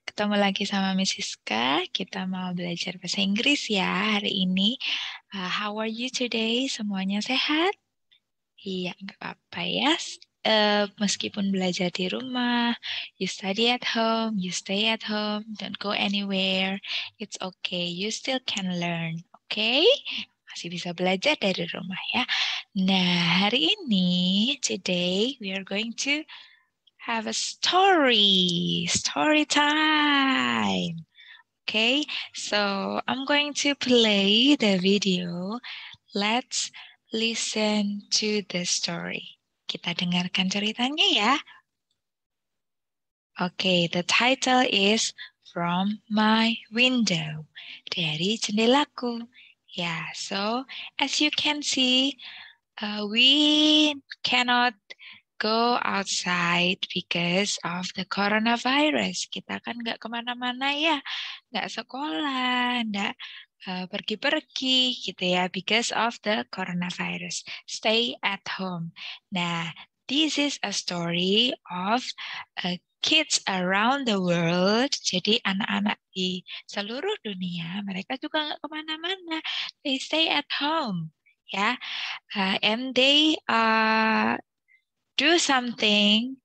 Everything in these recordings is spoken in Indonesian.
Ketemu lagi sama Miss Siska. Kita mau belajar bahasa Inggris ya hari ini. How are you today? Semuanya sehat? Iya, nggak apa-apa ya. Meskipun belajar di rumah, you study at home, you stay at home, don't go anywhere. It's okay, you still can learn. Okay? Masih bisa belajar dari rumah ya. Nah, hari ini, today, we are going to have a story time. Okay, so I'm going to play the video. Let's listen to the story. Kita dengarkan ceritanya ya. Okay, the title is From My Window. Dari jendelaku. Yeah, so as you can see, we cannot go outside because of the coronavirus. Kita kan nggak kemana-mana ya, nggak sekolah, nggak pergi-pergi gitu ya, because of the coronavirus. Stay at home. Nah, this is a story of kids around the world. Jadi anak-anak di seluruh dunia, mereka juga nggak kemana-mana. They stay at home. Ya, and they do something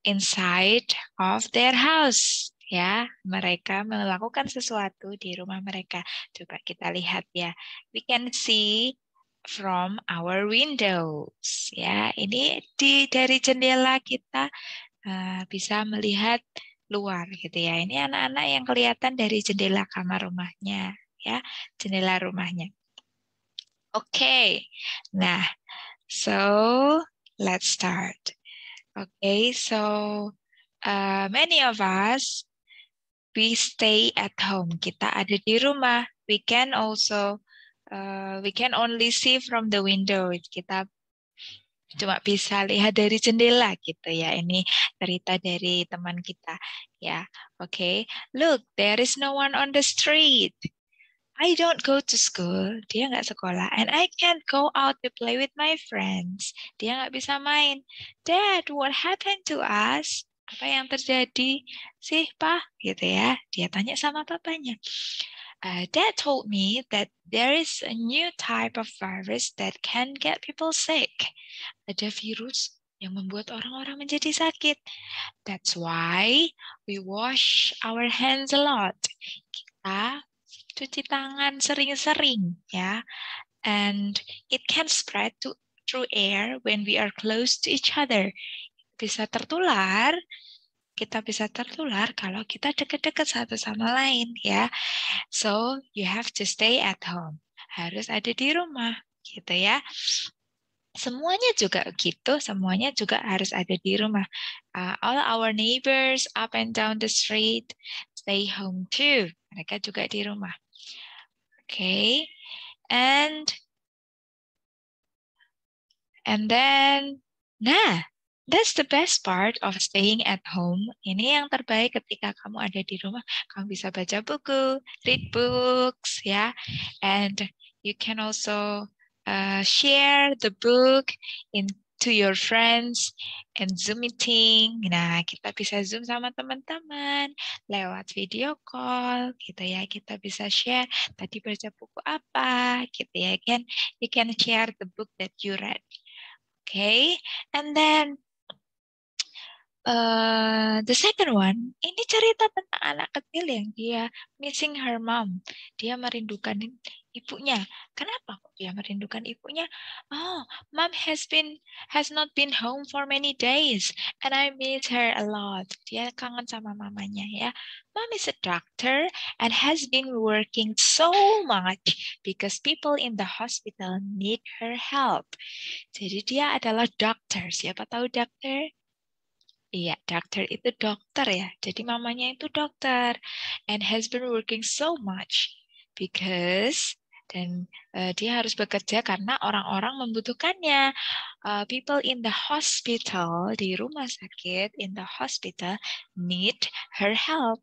inside of their house. Ya, mereka melakukan sesuatu di rumah mereka. Coba kita lihat ya. We can see from our windows. Ya, ini dari jendela kita bisa melihat luar gitu ya. Ini anak-anak yang kelihatan dari jendela kamar rumahnya, ya, jendela rumahnya. Oke. Nah, so let's start. Okay, so many of us, we stay at home. Kita ada di rumah. We can also, we can only see from the window. Kita cuma bisa lihat dari jendela gitu ya. Ini cerita dari teman kita. Ya, okay. Look, there is no one on the street. I don't go to school. Dia nggak sekolah. And I can't go out to play with my friends. Dia nggak bisa main. Dad, what happened to us? Apa yang terjadi sih, Pak? Gitu ya. Dia tanya sama papanya. Dad told me that there is a new type of virus that can get people sick. Ada virus yang membuat orang-orang menjadi sakit. That's why we wash our hands a lot. Kita cuci tangan sering-sering ya. And it can spread through air when we are close to each other. Bisa tertular, kita bisa tertular kalau kita dekat-dekat satu sama lain ya. So you have to stay at home. Harus ada di rumah gitu ya. Semuanya juga gitu, semuanya juga harus ada di rumah. All our neighbors up and down the street stay home too. Mereka juga di rumah. Okay, and then, nah, that's the best part of staying at home. Ini yang terbaik ketika kamu ada di rumah. Kamu bisa baca buku, read books, ya, and you can also share the book to your friends and Zoom meeting. Nah, kita bisa Zoom sama teman-teman lewat video call, gitu ya. Kita bisa share tadi baca buku apa, gitu ya. You can share the book that you read. Okay, and then the second one, ini cerita tentang anak kecil yang dia missing her mom. Dia merindukan ibunya. Kenapa kok dia merindukan ibunya? Oh, mom has not been home for many days, and I miss her a lot. Dia kangen sama mamanya ya. Mom is a doctor and has been working so much because people in the hospital need her help. Jadi dia adalah dokter. Siapa tahu dokter? Iya, dokter itu dokter ya. Jadi mamanya itu dokter. And has been working so much. Because, dan dia harus bekerja karena orang-orang membutuhkannya. People in the hospital, di rumah sakit, in the hospital, need her help.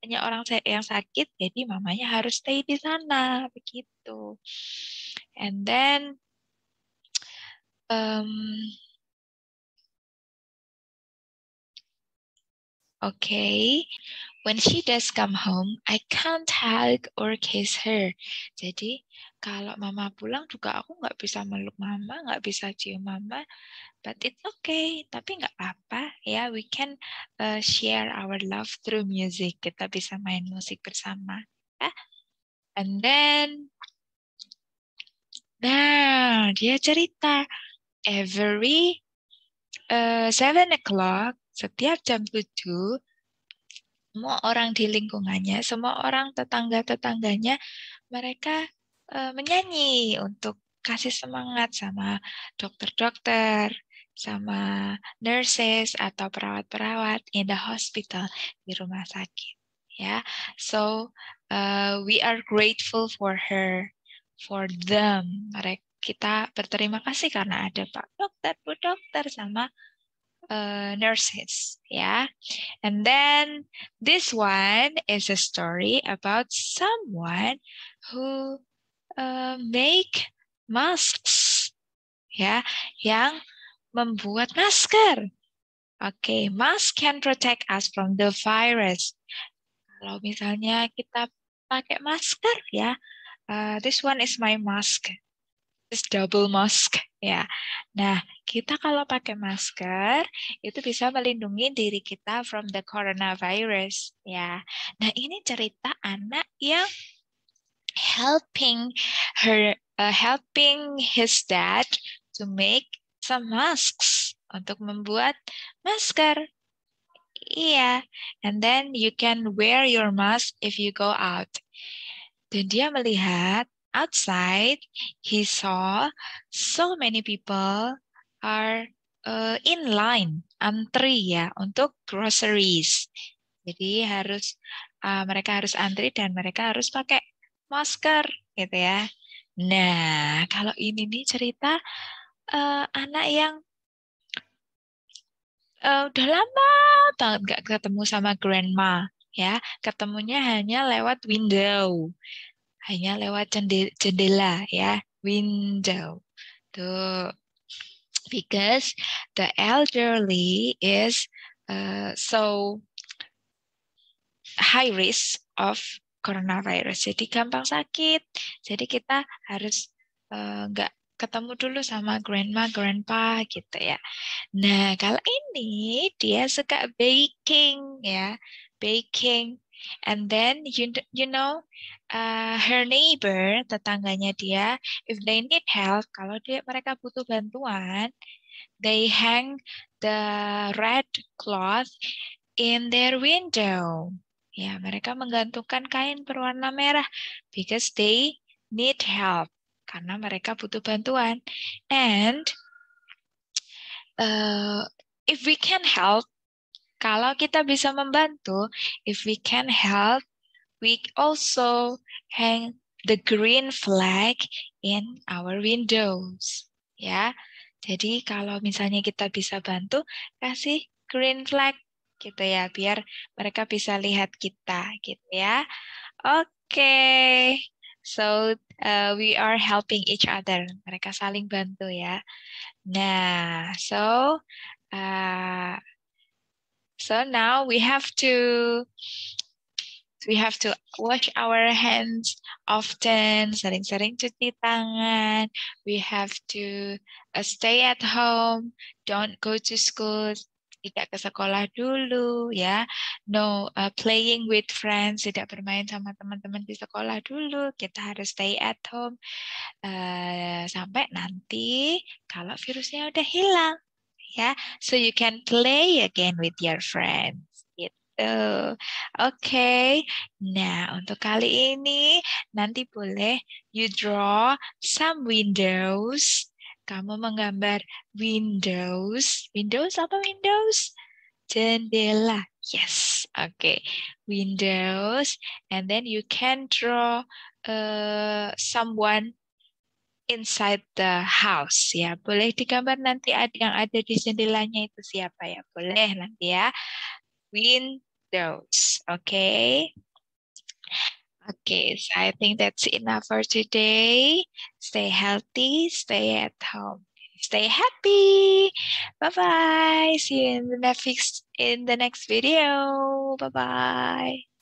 Hanya orang yang sakit, jadi mamanya harus stay di sana. Begitu. And then, Okay. When she does come home, I can't hug or kiss her. Jadi kalau mama pulang juga aku nggak bisa meluk mama, nggak bisa cium mama. But it's okay. Tapi nggak apa-apa. Ya, we can share our love through music. Kita bisa main musik bersama. Ya. And then, nah dia cerita every 7 o'clock, setiap jam 7, semua orang di lingkungannya, semua orang tetangga-tetangganya, mereka menyanyi untuk kasih semangat sama dokter-dokter, sama nurses atau perawat-perawat in the hospital, di rumah sakit. Ya, so we are grateful for her, for them. Kita berterima kasih karena ada Pak Dokter, Bu Dokter, sama nurses. Ya. And then this one is a story about someone who make masks, ya, yang membuat masker. Oke, mask can protect us from the virus. Kalau misalnya kita pakai masker, ya, this one is my mask. This double mask, ya. Nah, kita kalau pakai masker itu bisa melindungi diri kita from the coronavirus, ya. Nah, ini cerita anak yang helping his dad to make some masks, untuk membuat masker. Iya, and then you can wear your mask if you go out. Dan dia melihat outside, he saw so many people are in line, antri ya, untuk groceries. Jadi mereka harus antri dan mereka harus pakai masker gitu ya. Nah, kalau ini nih cerita anak yang udah lama banget nggak ketemu sama grandma, ya, ketemunya hanya lewat window, hanya lewat jendela, ya, window. Tuh, because the elderly is so high risk of coronavirus. Jadi gampang sakit. Jadi kita harus nggak ketemu dulu sama grandma, grandpa gitu ya. Nah, kalau ini dia suka baking ya, baking. And then you know her neighbor, tetangganya dia, if they need help, kalau mereka butuh bantuan, they hang the red cloth in their window. Ya, mereka menggantungkan kain berwarna merah because they need help, karena mereka butuh bantuan. And if we can help, kalau kita bisa membantu, if we can help, we also hang the green flag in our windows. Ya, jadi kalau misalnya kita bisa bantu, kasih green flag gitu ya, biar mereka bisa lihat kita gitu ya. Oke, so we are helping each other. Mereka saling bantu ya. Nah, so now we have to wash our hands often, sering-sering cuci tangan. We have to stay at home, don't go to school, tidak ke sekolah dulu ya. No playing with friends, tidak bermain sama teman-teman di sekolah dulu. Kita harus stay at home sampai nanti kalau virusnya udah hilang ya. So you can play again with your friends. Oke. Nah, untuk kali ini nanti boleh you draw some windows. Kamu menggambar windows. Windows apa windows? Jendela. Yes. Oke. Windows. And then you can draw someone inside the house ya. Boleh digambar nanti yang ada di jendelanya itu siapa ya. Boleh nanti ya. Windows. Okay. Okay, so I think that's enough for today. Stay healthy, stay at home. Stay happy. Bye bye. See you in the next video. Bye bye.